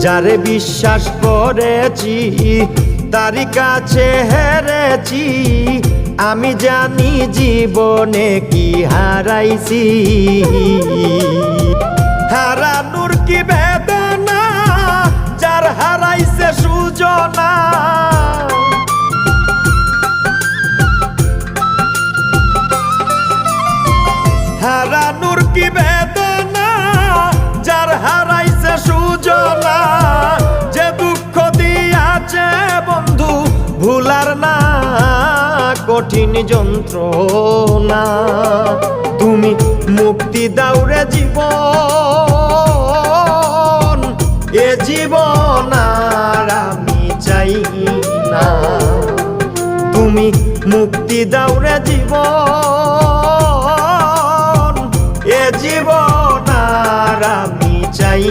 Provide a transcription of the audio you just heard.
যারে বিশ্বাস করেছি তারি কাছে হেরেছি, আমি জানি জীবনে কি হারাইছি। হারানোর কি বেদনা, যার হারাইছে সুজনা। হারানোর কি বেদনা, যার হারাইছে সুজনা। যে দুঃখ দিয়াছে বন্ধু ভুলার না কঠিন যন্ত্রণা। তুমি মুক্তি দাও রে জীবন, এ জীবন আর আমি চাই না। তুমি মুক্তি দাও রে জীবন, এ জীবন আর আমি চাই